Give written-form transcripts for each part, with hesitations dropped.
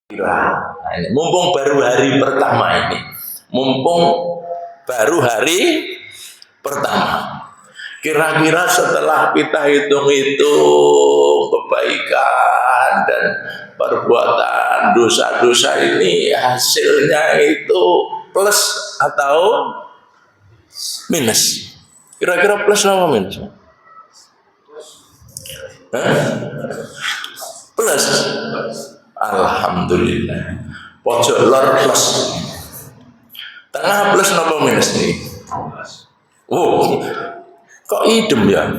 Nah, ini mumpung baru hari pertama ini, mumpung baru hari pertama. Kira-kira setelah kita hitung-hitung kebaikan dan perbuatan dosa-dosa ini, hasilnya itu plus atau minus? Kira-kira plus atau minus? Plus. Alhamdulillah. Pojok lor plus. Tengah plus napa minus nih? Oh, kok idem ya?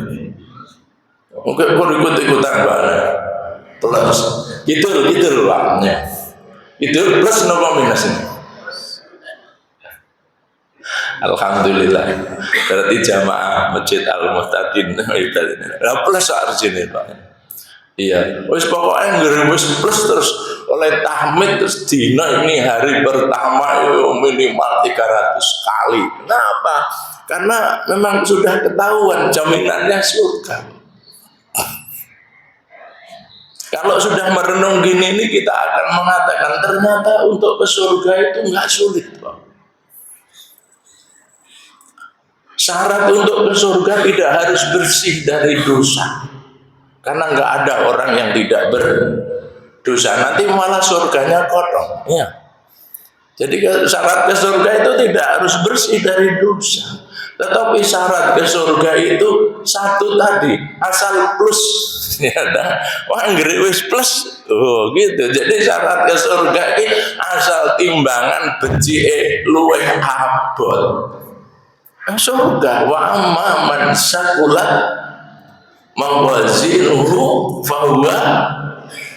Mungkin kok ikut-ikutan banget. Plus. Gitu loh Pak. Itu plus napa minus ini? Alhamdulillah. Berarti jamaah Masjid Al-Muhtadin plus arjine Pak. Iya, wis pokoknya wis plus terus oleh tahmid terus dina ini hari pertama minimal 300 kali. Kenapa? Karena memang sudah ketahuan jaminannya surga. Kalau sudah merenung gini ini kita akan mengatakan ternyata untuk ke surga itu nggak sulit, Pak. Syarat untuk ke surga tidak harus bersih dari dosa. Karena nggak ada orang yang tidak berdosa, nanti malah surganya kotor. Ya. Jadi syarat ke surga itu tidak harus bersih dari dosa. Tetapi syarat ke surga itu satu tadi, asal plus. Ya dah, wah wis plus. Oh gitu. Jadi syarat ke surga ini asal timbangan becike luwih abot. Surga wa amma man sakulat mawazinuhu fahuwa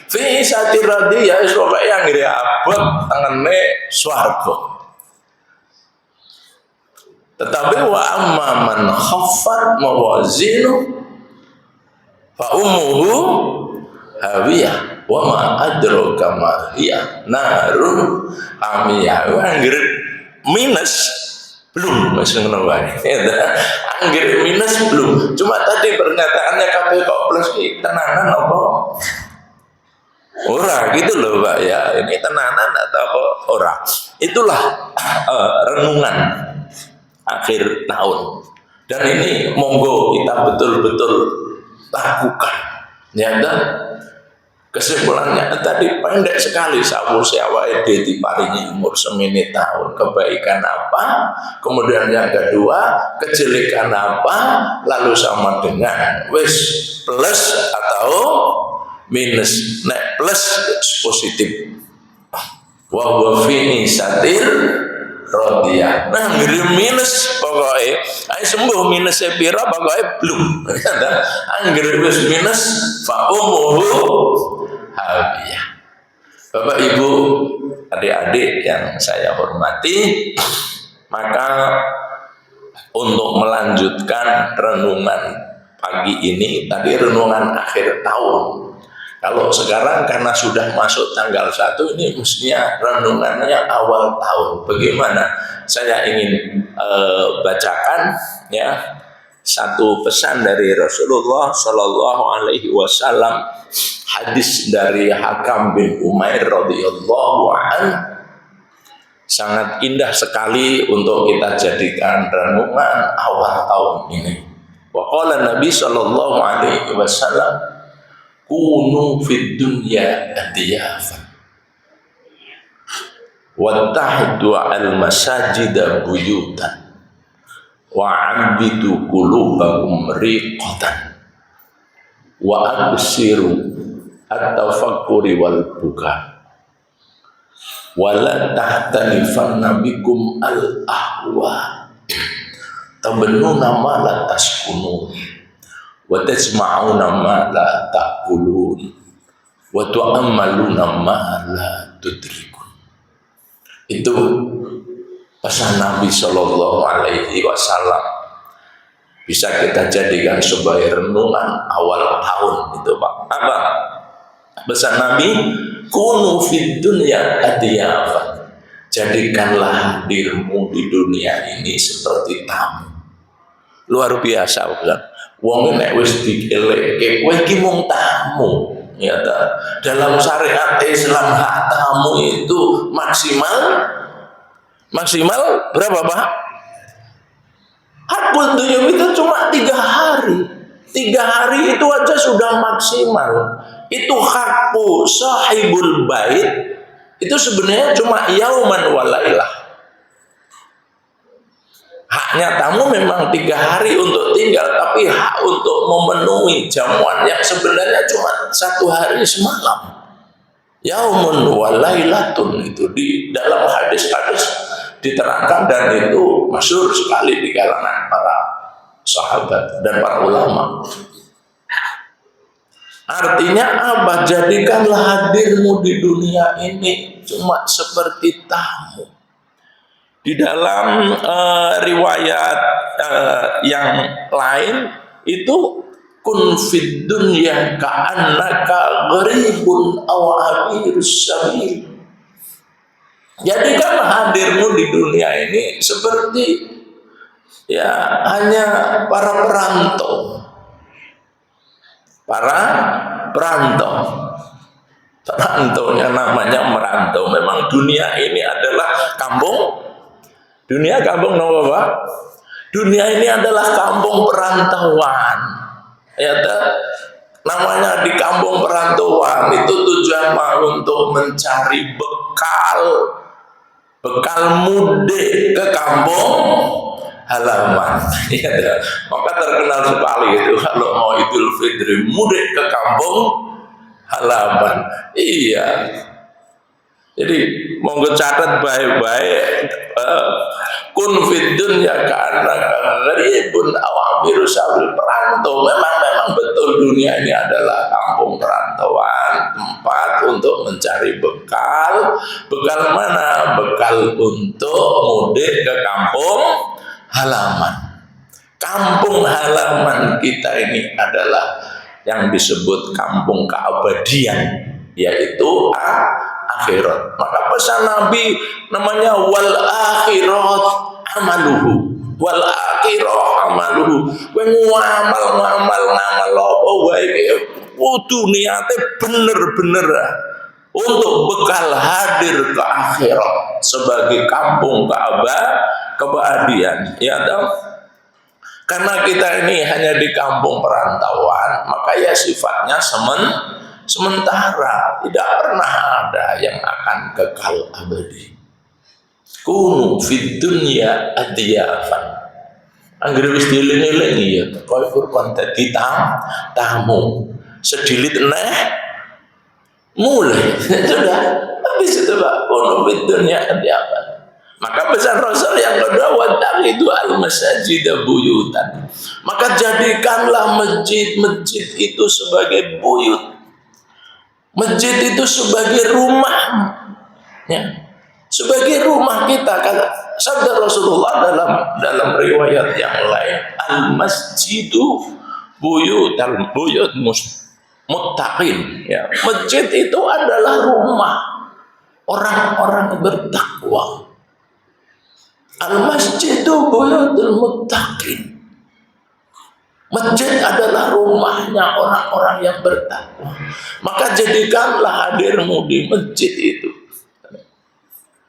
fi sati radiyah pokoke yang ngire abot tengene swarga. Tetapi wa amma man khaffat mawazinuhu fa ummuhu hawiyah wa ma adraka ma hiya narun amiyah. Anggere minus belum masih ngono wae. Anggere minus belum. Cuma tadi pernyataannya kabeh kok plus tenanan apa? Ora gitu loh Pak ya. Ini tenanan atau apa? Ora. Itulah renungan akhir tahun. Dan ini monggo kita betul-betul lakukan. Ya dan kesimpulannya tadi pendek sekali sawuse awake diparingi umur semini tahun, kebaikan apa, kemudian yang kedua kejelekan apa, lalu sama dengan wis plus atau minus. Nek plus positif wa huwa fi satir rodiyah. Nah ngirim minus pokoknya ayo sembuh minusnya pira pokoknya belum. Anggere wis minus fa umuhu hawiyah. Bapak Ibu adik-adik yang saya hormati, maka untuk melanjutkan renungan pagi ini, tadi renungan akhir tahun. Kalau sekarang karena sudah masuk tanggal 1 ini mestinya renungannya awal tahun. Bagaimana? Saya ingin bacakan ya satu pesan dari Rasulullah Shallallahu Alaihi Wasallam, hadis dari Hakam bin Umair radhiyallahu anhu, sangat indah sekali untuk kita jadikan renungan awal tahun ini. Wa qala Nabi Shallallahu Alaihi Wasallam, kunu fid dunya adiyafan wa tahdu al masajida buyutan wa abidu qulubakum riqatan wa absiru at-tafakkuri wal buka wa la tahtanifanna bikum al ahwa tabannuna ma la taskunun wa tasma'una ma la taqulun wa tu'ammaluna ma la tudrikun. Itu pesan Nabi Shallallahu Alaihi Wasallam, bisa kita jadikan sebagai renungan awal tahun itu Pak. Apa pesan Nabi? Kunu fid dunya adiyafan, jadikanlah dirimu di dunia ini seperti tamu. Luar biasa Pak. Wong nek wis dieleke kowe iki mung tamu. Ya, dalam syariat Islam hak tamu itu maksimal berapa Pak? Hakul duyum itu cuma 3 hari. 3 hari itu aja sudah maksimal. Itu hakku sahibul bait itu sebenarnya cuma yauman walailah. Haknya tamu memang 3 hari untuk tinggal, tapi hak untuk memenuhi jamuan yang sebenarnya cuma 1 hari semalam. Yaumun walailatun itu di dalam hadis-hadis diterangkan, dan itu masyhur sekali di kalangan para sahabat dan para ulama. Artinya apa? Jadikanlah hadirmu di dunia ini cuma seperti tamu. Di dalam riwayat yang lain itu kun fid dunya ka'annaka gharibun aw abirus sabil. Jadikanlah hadirmu di dunia ini seperti ya hanya para perantau. Perantaunya namanya merantau. Memang dunia ini adalah kampung. Dunia kampung nama Pak? Dunia ini adalah kampung perantauan. Ya, namanya di kampung perantauan itu tujuan untuk mencari bekal mudik ke kampung halaman. Ya, maka terkenal sekali itu kalau mau Idul Fitri mudik ke kampung halaman. Iya. Jadi monggo catat baik-baik, kun fid dunya ka'annaka gharibun aw abiru sabil. Perantau, memang betul dunia ini adalah kampung perantauan, tempat untuk mencari bekal. Bekal mana? Bekal untuk mudik ke kampung halaman. Kampung halaman kita ini adalah yang disebut kampung keabadian, yaitu akhirat. Maka pesan Nabi namanya wal akhirat amaluhu. Wal akhirah amaluhu. Kowe ngamal apa wae kudu niate bener-bener untuk bekal hadir ke akhirat sebagai kampung keabadian. Ya toh? Karena kita ini hanya di kampung perantauan, maka ya sifatnya sementara, tidak pernah ada yang akan kekal abadi. Kunu fid dunya adiyafan. Anggere wis dieling-eling ya, kaya Quran dadi tamu. Sedilit neh mulai. Sudah habis itu Pak. Kunu fid dunya adiyafan. Maka pesan Rasul yang kedua, wattakhidhu al-masajid buyutan. Maka jadikanlah masjid-masjid itu sebagai buyut. Masjid itu sebagai rumah, ya, sebagai rumah kita. Kata sabda Rasulullah dalam riwayat yang lain, al masjidu buyut muttaqin. Ya, masjid itu adalah rumah orang-orang bertakwa. Al masjidu buyutul muttaqin. Masjid adalah rumahnya orang-orang yang bertakwa. Maka jadikanlah hadirmu di masjid itu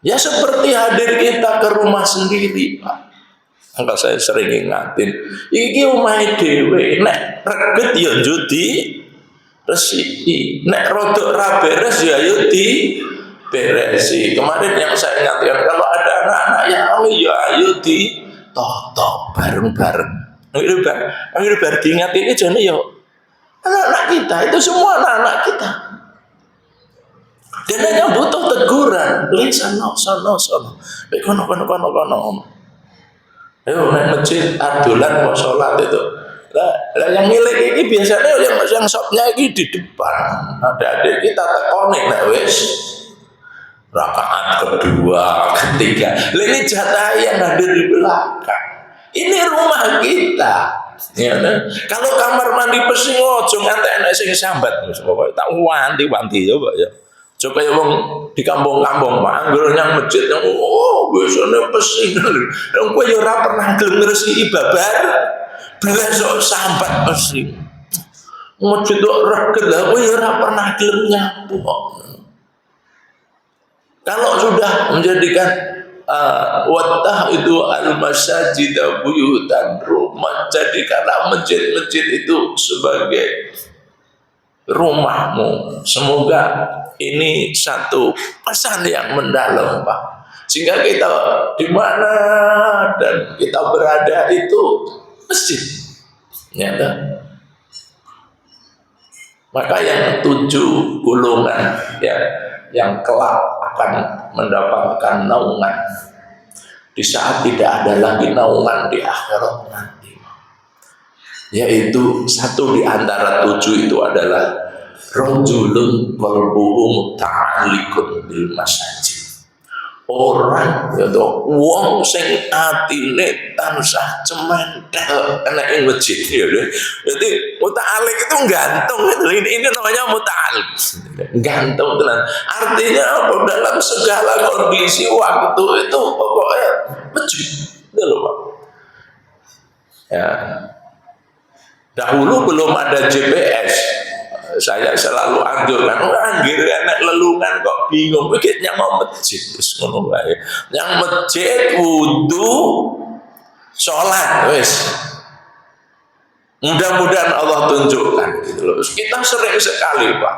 ya seperti hadir kita ke rumah sendiri, Pak. Maka saya sering ingatin, iki omahe dhewe, nek reget ya judi resiki, nek rodok ra beres ya yo diberesi. Kemarin yang saya ingatkan, kalau ada anak-anak yang ya ayo ditotok bareng-bareng. Akhirnya baru diingat ini jadi ya anak-anak kita itu semua anak-anak kita, dan hanya butuh teguran. Sono ayo naik masjid adulan mau sholat itu lah yang milik ini biasanya yang shopnya ini di depan. Adik-adik kita tekonik nek wis rakaat kedua ketiga ini jatah yang hadir di belakang. Ini rumah kita, ya, nah. Kalau kamar mandi pesing ojo ngantek enek sing sambat, pokoke tak wanti-wanti coba ya. Coba ya wong di kampung-kampung Pak, anggere nang masjid yang biasane pesing. Wong kowe ya ora pernah gelem ngresiki babar, besok sambat pesing. masjid kok reget lah, kowe ora pernah gelem nyapu kok. Kalau sudah menjadikan watah itu al-masajid buyutan, rumah, jadikanlah masjid-masjid itu sebagai rumahmu. Semoga ini satu pesan yang mendalam, Pak. Sehingga kita di mana dan kita berada itu masjid. Ya, kan? Maka yang 7 golongan ya yang kelak akan mendapatkan naungan di saat tidak ada lagi naungan di akhirat nanti, yaitu satu di antara 7 itu adalah rajulun qalbuhu muta'alliqun bil masajid. Orang yaitu wong sing atine tansah cementel ana ing masjid ya. Jadi muta'alliq itu gantung. Ini namanya muta'alliq. Gantung tenan. Artinya apa? Dalam segala kondisi waktu itu pokoknya masjid. Itu loh, Pak. Ya. Dahulu belum ada GPS. Saya selalu anjurkan, anjir enak lelungan kok bingung, pikirnya mau masjid, terus ngono wae. Yang masjid wudu, sholat, wes. Mudah-mudahan Allah tunjukkan gitu loh. Kita sering sekali, Pak.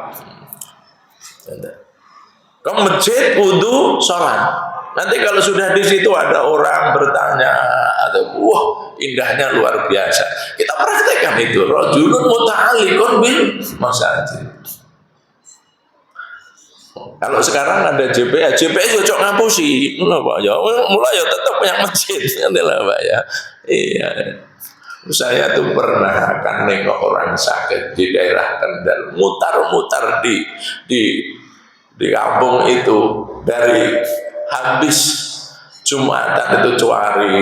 Ke masjid, wudu, sholat. Nanti kalau sudah di situ ada orang bertanya atau wah indahnya luar biasa, kita praktekkan itu. Rajulun muta'alliqun bil masajid. Kalau sekarang ada GPS cocok ngapusi, Pak ya. Mulai ya tetap yang masjid, adalah Pak ya. Iya. Saya tuh pernah akan nengok orang sakit di daerah Kendal, mutar-mutar di kampung itu dari habis Jumatan itu cuari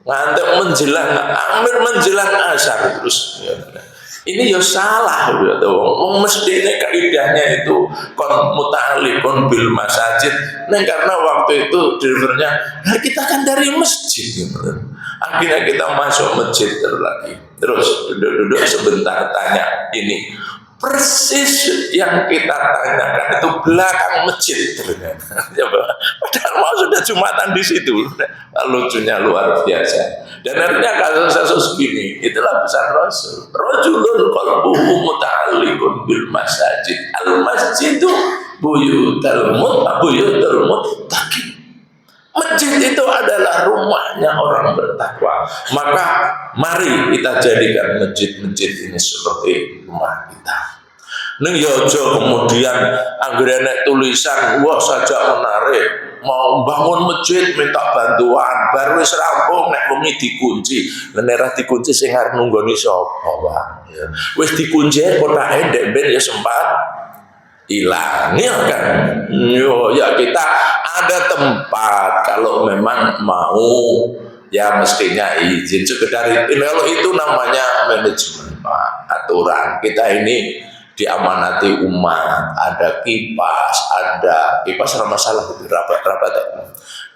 ngantuk menjelang asar terus ya. Ini ya salah gitu. Mestinya kaidahnya itu kon muta'alliqun bil masajid. Nah, karena waktu itu drivernya, nah kita kan dari masjid gitu. Akhirnya kita masuk masjid lagi. Terus duduk-duduk sebentar tanya ini. Persis yang kita tanyakan itu belakang masjid. Padahal mau sudah Jumatan di situ. Lucunya luar biasa. Dan akhirnya kasus-kasus gini, itulah pesan Rasul. Rajulun qalbuhu muta'alliqun bil masajid. Al masjidu buyutul muttaqin. Masjid itu adalah rumahnya orang bertakwa. Maka mari kita jadikan masjid-masjid ini seperti rumah kita. Ning yojo kemudian anggaran tulisan wah saja menarik mau bangun masjid minta bantuan baru wis rampung nek wengi dikunci nek dikunci sing arep nunggoni sapa Pak ya wis dikunci kotake ndek ben ya sempat hilang ya kan yo ya kita ada tempat kalau memang mau ya mestinya izin sekedar itu namanya manajemen Pak aturan kita ini diamanati umat, ada kipas masalah itu rapat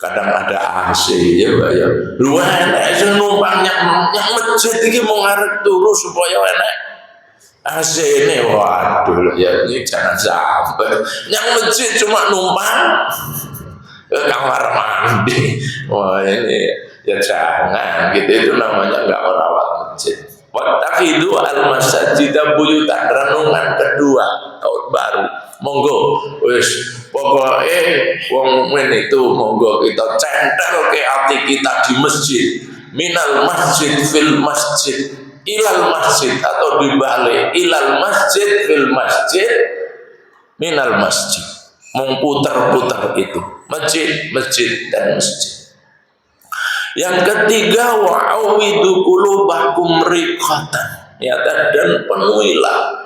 kadang ada AC ya Pak ya lu enak numpang yang masjid ini mau ngarep turu supaya enak AC ini waduh ya ini jangan sampai yang masjid cuma numpang ke kamar mandi wah ini ya jangan gitu itu namanya nggak merawat masjid. Wattakhidhu al-masajid buyutan renungan kedua tahun baru monggo wis pokoke wong men itu monggo kita centel ke hati kita di masjid minal masjid fil masjid ilal masjid atau dibalik ilal masjid fil masjid minal masjid memputar-putar itu masjid dan masjid. Yang ketiga wa'awidu qulubakum riqatan ya dan penuhilah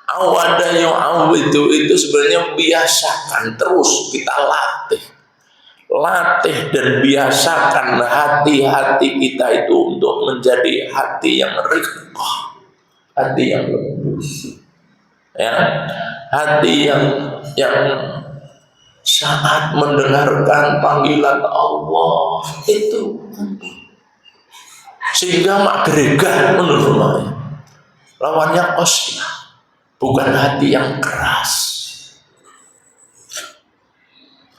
awada yu'awidu itu sebenarnya biasakan terus kita latih dan biasakan hati-hati kita itu untuk menjadi hati yang riqah, hati yang lembut ya hati yang saat mendengarkan panggilan Allah itu sehingga mak gregat menurut saya lawannya qasiyah, bukan hati yang keras.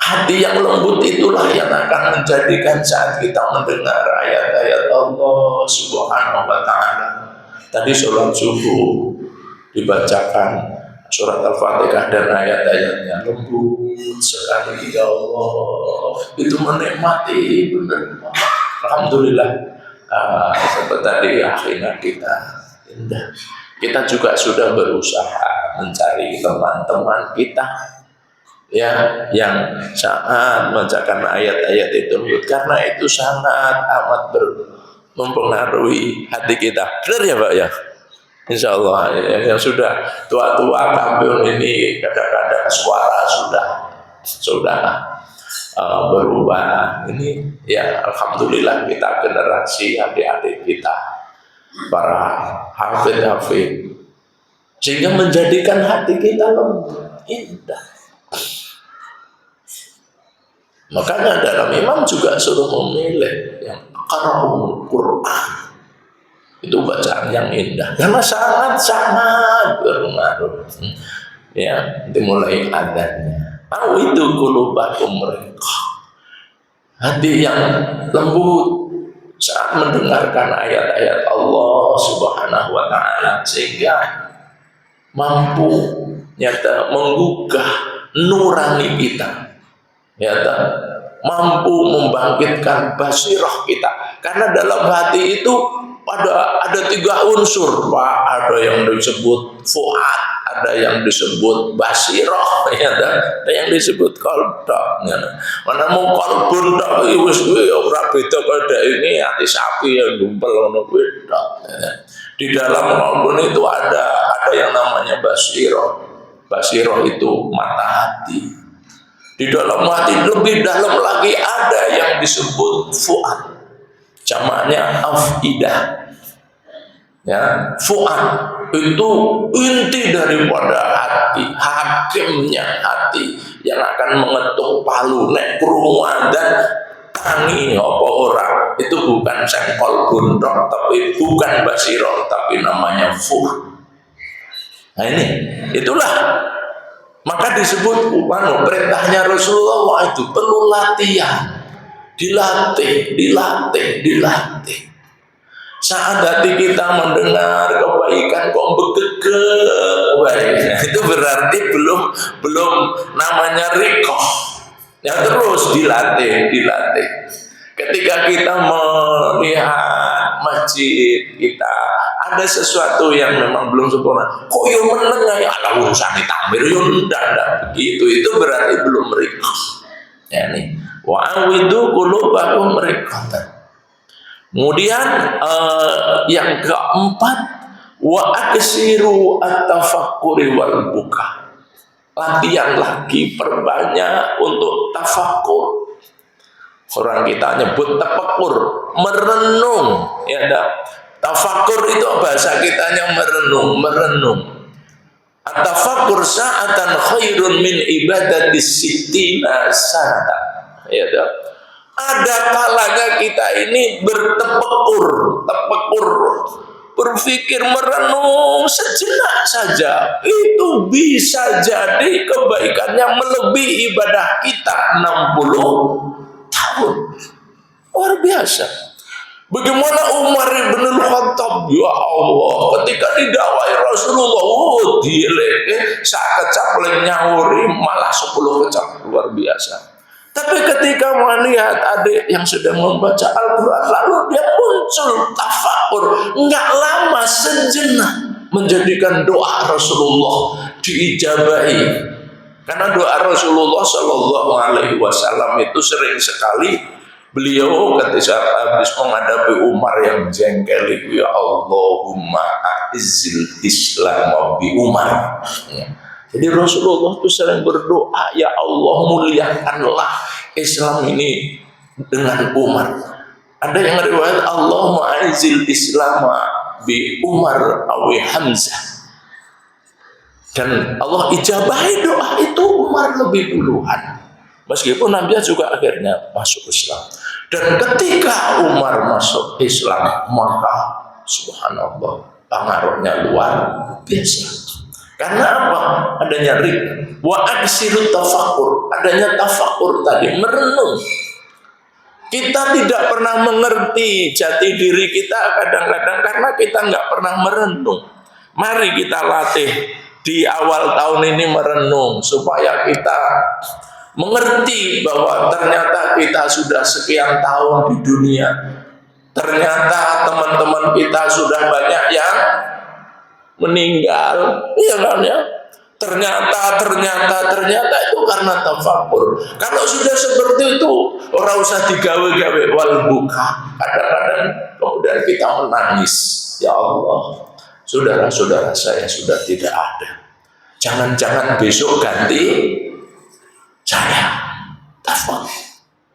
Hati yang lembut itulah yang akan menjadikan saat kita mendengar ayat-ayat Allah Subhanahu wa Ta'ala. Tadi sholat subuh dibacakan surat Al-Fatihah dan ayat-ayatnya lembut sekali, ya Allah, itu menikmati benar. Alhamdulillah. Seperti tadi akhirnya kita indah. Kita juga sudah berusaha mencari teman-teman kita ya yang sangat membacakan ayat-ayat itu, karena itu sangat amat mempengaruhi hati kita. Benar ya Pak ya? Insya Allah yang sudah tua-tua kampung ini kadang-kadang suara sudah berubah. Ini ya alhamdulillah kita generasi adik-adik kita para hafid sehingga menjadikan hati kita lembut, indah. Makanya dalam imam juga suruh memilih yang qara'ul Quran, itu bacaan yang indah karena sangat berpengaruh. Ya, dimulai adanya. Tahu itu qulubakum mereka. Hati yang lembut saat mendengarkan ayat-ayat Allah Subhanahu wa Ta'ala sehingga mampu nyata menggugah nurani kita. Ya, mampu membangkitkan basirah kita, karena dalam hati itu ada 3 unsur Pak. Ada yang disebut fuad, ada yang disebut basirah, ya, ada yang disebut qalb. Mana mau qalbun tok wis ora beda kaya ini hati sapi yang gumpal ngono kuwi tok. Di dalam qalbun itu ada yang namanya basirah. Basirah itu mata hati. Di dalam hati lebih dalam lagi ada yang disebut fuad, jamaknya afidah. Ya, fuad itu inti daripada hati, hakimnya hati yang akan mengetuk palu nek krungu dan tangi apa orang. Itu bukan sengkol buntok, tapi bukan basirah, tapi namanya fuad. Nah ini, itulah. Maka disebut perintahnya Rasulullah itu perlu latihan, dilatih. Saat hati kita mendengar kebaikan kok begegek, itu berarti belum namanya rikoh. Ya terus dilatih. Ketika kita melihat masjid kita ada sesuatu yang memang belum sempurna, kok yo meneng ya ala urusan takmir yo ndak begitu, itu berarti belum rikoh. Ya nih, wa awidu qulubakum riqatan. Kemudian yang keempat, wa aksiru at-tafakkuri wal buka. Latihan lagi, perbanyak untuk tafakkur. Orang kita nyebut tafakkur, merenung, ya dah. Tafakkur itu bahasa kitanya merenung. At-tafakkur sa'atan khairun min ibadati sittina sanatan. Ya dah. Ada kalanya kita ini bertafakkur, berpikir, merenung sejenak saja, itu bisa jadi kebaikannya melebihi ibadah kita 60 tahun. Luar biasa. Bagaimana Umar bin Khattab, ya Allah, ketika didakwai Rasulullah, saat kecap nyauri malah 10 kecap, luar biasa. Tapi ketika melihat adik yang sedang membaca Al-Quran, lalu dia muncul tafakkur, enggak lama sejenak menjadikan doa Rasulullah diijabahi. Karena doa Rasulullah Shallallahu Alaihi Wasallam itu sering sekali beliau ketika habis menghadapi Umar yang jengkel itu, ya Allahumma a'izzil Islam bi Umar. Ya. Jadi Rasulullah itu sering berdoa, ya Allah muliakanlah Islam ini dengan Umar. Ada yang riwayat Allahumma a'izzil Islam bi Umar awi Hamzah. Dan Allah ijabahi doa itu Umar lebih duluan. Meskipun Nabi juga akhirnya masuk Islam. Dan ketika Umar masuk Islam, maka subhanallah, pengaruhnya luar biasa. Karena apa? Adanya wa aksiru tafakur, adanya tafakur tadi, merenung. Kita tidak pernah mengerti jati diri kita kadang-kadang karena kita nggak pernah merenung. Mari kita latih di awal tahun ini merenung supaya kita mengerti bahwa ternyata kita sudah sekian tahun di dunia. Ternyata teman-teman kita sudah banyak yang meninggal, iya kan ya? Ternyata itu karena tafakur. Kalau sudah seperti itu, orang usah digawe-gawe wal buka. Kadang-kadang kemudian kita menangis, ya Allah, saudara-saudara saya sudah tidak ada. Jangan-jangan besok ganti saya. Tafakur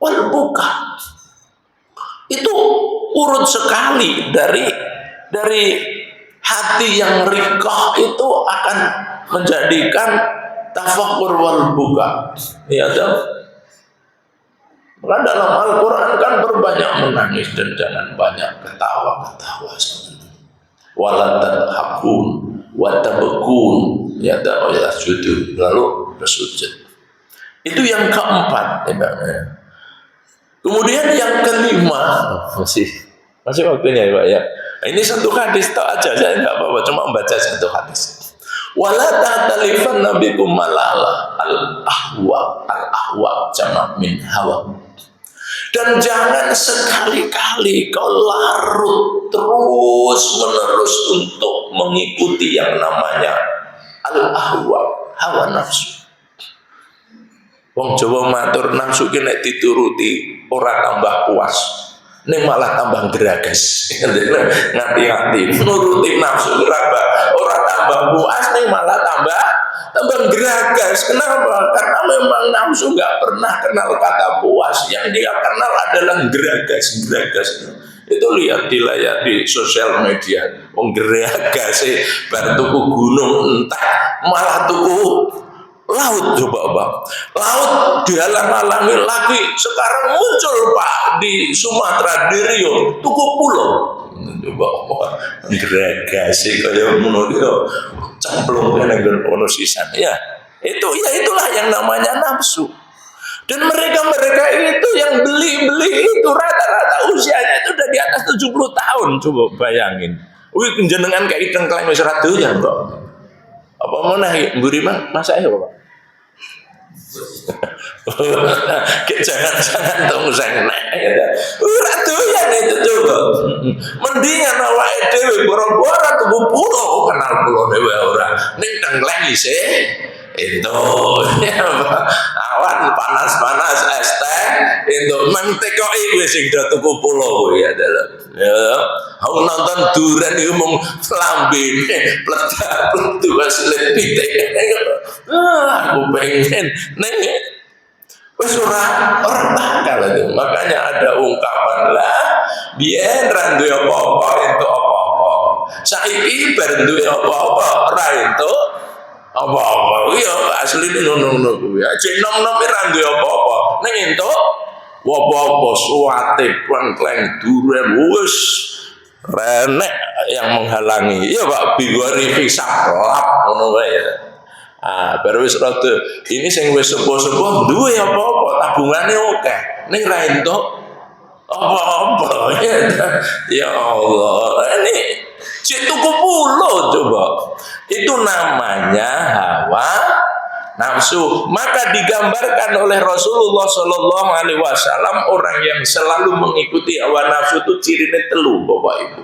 wal buka. Itu urut sekali dari hati yang rikah itu akan menjadikan tafakur wal buka. Ya tahu. Maka dalam Al-Quran kan berbanyak menangis dan jangan banyak ketawa-ketawa. Wala tadhakun wa tabkun ya tahu ya sujud lalu bersujud. Itu yang keempat, ya. Kemudian yang kelima masih waktunya ya Pak ya. Ini satu hadis tak aja, saya nggak apa-apa, cuma membaca satu hadis. Wala ta'talifan nabikum malala al-ahwa jama' min hawa. Dan jangan sekali-kali kau larut terus menerus untuk mengikuti yang namanya al-ahwa, hawa nafsu. Wong Jawa matur nafsu ki nek dituruti ora tambah puas. Ini malah tambah geragas. Ngati-ngati nuruti nafsu orang tambah puas, nih malah tambah geragas. Kenapa? Karena memang nafsu nggak pernah kenal kata puas. Yang dia kenal adalah geragas. Itu lihat di layar di sosial media. Geragas bar tuku gunung entah malah tuku laut. Coba Bang, laut dihalang-halangi lagi. Sekarang muncul Pak di Sumatera, di Rio, tuku pulau. Coba gregasi kaya ngono iki cemplung nang ngono sisan. Ya, itulah yang namanya nafsu. Dan mereka itu yang beli itu rata-rata usianya itu udah di atas 70 tahun. Coba bayangin. Wih, jenengan kayak tengkleng wis ra doyan kok. Apa meneh mburi masa ya Pak? Jangan tunggu saya ora doyan itu coba. Mendingan awake dhewe boro-boro tuku pulau, kenal pulau dhewe ora. Ning tengkleng isih itu awan panas-panas es teh itu mentekoki wis sing do tuku pulau ya dalam. Ya, aku nonton duren itu mau lambene pledak-pleduk asli pitik. Aku pengen nih wis ora bakal itu. Makanya ada ungkapan lah biyen ra duwe apa-apa entuk apa-apa. Saiki bar duwe apa-apa ra entuk apa-apa. Iya asline ngono kuwi. Cek nom-nom ra duwe apa-apa. Ning entuk apa-apa suwate kleng-kleng duren wis renek yang menghalangi. Iya Pak bigori hisab lap ngono wae ya. Baru wis rada ini sing wis sepuh-sepuh duwe apa-apa tabungane akeh. Ning ra entuk apa-apa. Ya Allah. Ini cek tuku pulo coba. Itu namanya hawa nafsu. Maka digambarkan oleh Rasulullah Shallallahu Alaihi Wasallam orang yang selalu mengikuti hawa nafsu itu cirinya telu Bapak Ibu.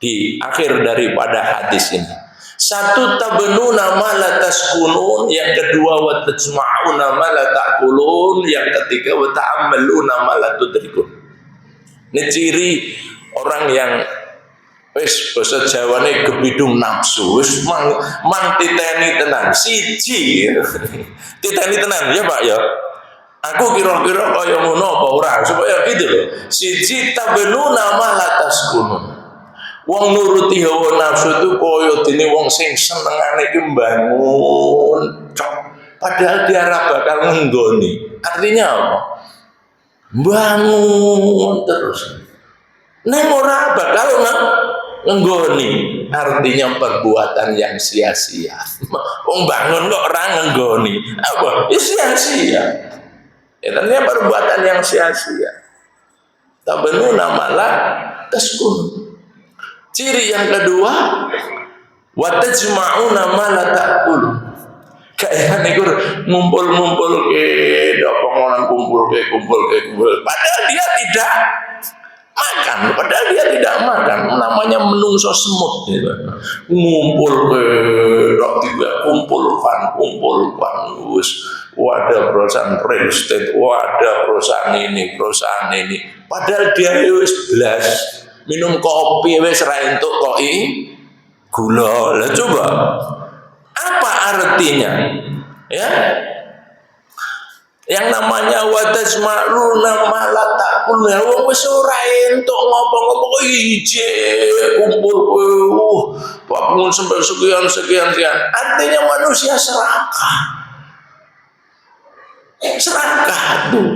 Di akhir daripada hadis ini, satu tabnuna ma la taskunun, yang kedua wa tajma'una ma la ta'kulun, yang ketiga wa ta'ammaluna ma la tudrikun. Ini ciri orang yang wis basa Jawane gebidung nafsu, wis mang titeni tenan, siji. Titeni tenan ya Pak ya. Aku kira-kira kaya ngono apa ora, supaya gitu loh. Siji tabnuna ma la taskunun. Wong nuruti hawa nafsu itu kaya dene wong sing senengane iki mbangun, padahal dia ora bakal ngenggoni. Artinya apa? Bangun terus. Neng ora bakal Ngenggoni artinya perbuatan yang sia-sia. Wong bangun kok orang ngenggoni apa? Sia-sia. Ya ternyata perbuatan yang sia-sia. Tabenuna malah taskun. Ciri yang kedua, wa tajma'una ma la ta'kul. Kayak niku ngumpul-ngumpul ke dokongan kumpul. Padahal dia tidak makan, padahal dia tidak makan. Namanya menungso semut gitu. Ngumpul ke dok juga kumpulkan wis wadah perusahaan real estate, wadah perusahaan ini. Padahal dia wis belas minum kopi wis ra entuk koi gula. Lah coba apa artinya? Ya. Yang namanya watajma'una ma la ta'kul. Wong wis ora entuk ngopo-ngopo ije kumpul papun sampai sekian. Artinya manusia serakah tuh.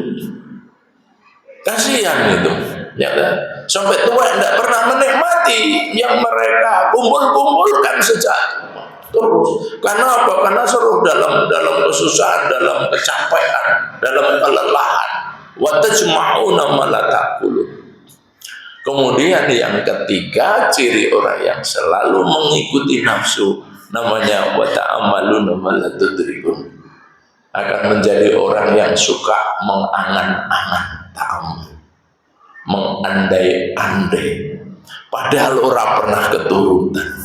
Kasihan itu. Ya kan? Sampai tua tidak pernah menikmati yang mereka kumpulkan sejak terus. Karena apa? Karena seluruh dalam kesusahan, dalam kecapean, dalam kelelahan. Wa tajma'una ma la ta'kulun. Kemudian yang ketiga, ciri orang yang selalu mengikuti nafsu, namanya wa ta'amaluna ma la tudrikun. Akan menjadi orang yang suka mengangan-angan ta'amal, mengandai-andai, padahal orang pernah keturunan.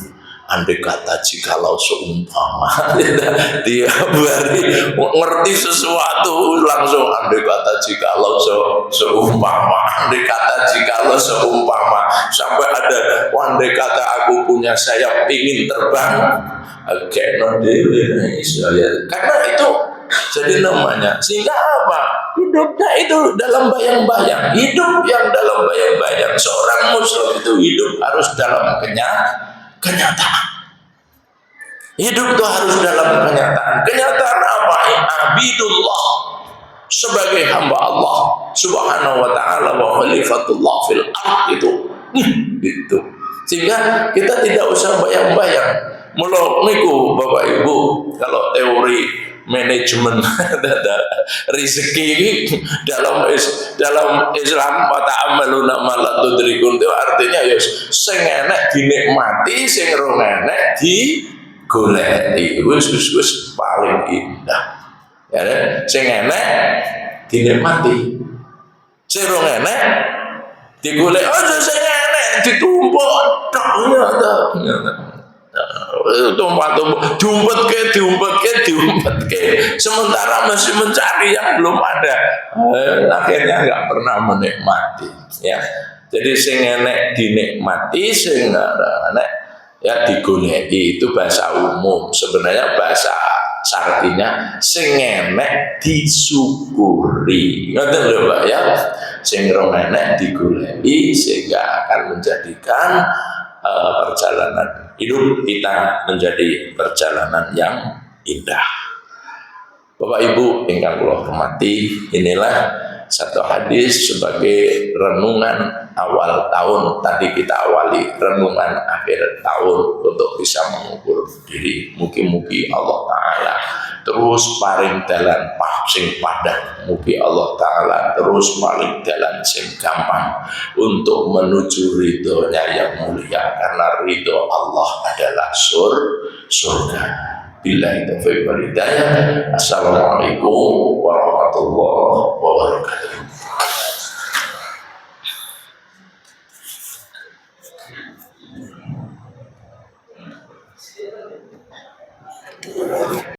Andai kata jikalau seumpama dia hari ngerti sesuatu langsung andai kata jikalau seumpama sampai ada andai kata aku punya sayap ingin terbang karena itu jadi namanya. Sehingga apa? Hidupnya itu dalam bayang-bayang. Hidup yang dalam bayang-bayang. Seorang muslim itu hidup harus dalam kenyataan. Hidup itu harus dalam kenyataan. Kenyataan apa? Abidullah, sebagai hamba Allah Subhanahu wa taala wa khalifatullah fil ard itu. Sehingga kita tidak usah bayang-bayang. Mula niku Bapak Ibu, kalau teori manajemen rezeki dalam Islam ta'amaluna ma la tudrikun itu artinya ya sing enek dinikmati, sing ora enek digoleki. Wis paling indah. Ya, sing enek dinikmati. Sing ora enek digoleki. Aja sing enek ditumpuk tok ya. Diumpet ke sementara masih mencari yang belum ada, akhirnya nggak pernah menikmati ya. Jadi sing enek dinikmati, sing enek ya digoleki. Itu bahasa umum. Sebenarnya bahasa syar'inya sing enek disyukuri. Ngoten lho Pak ya. Sing rong enek digoleki sehingga akan menjadikan perjalanan hidup kita menjadi perjalanan yang indah. Bapak Ibu ingkang kula hormati, inilah satu hadis sebagai renungan awal tahun. Tadi kita awali renungan akhir tahun untuk bisa mengukur diri. Mugi-mugi Allah Ta'ala terus paring dalan sing padah. Mugi Allah Ta'ala terus paring dalan sing gampang untuk menuju ridhonya yang mulia, karena ridho Allah adalah surga. Billahi taufiq wal hidayah. Assalamualaikum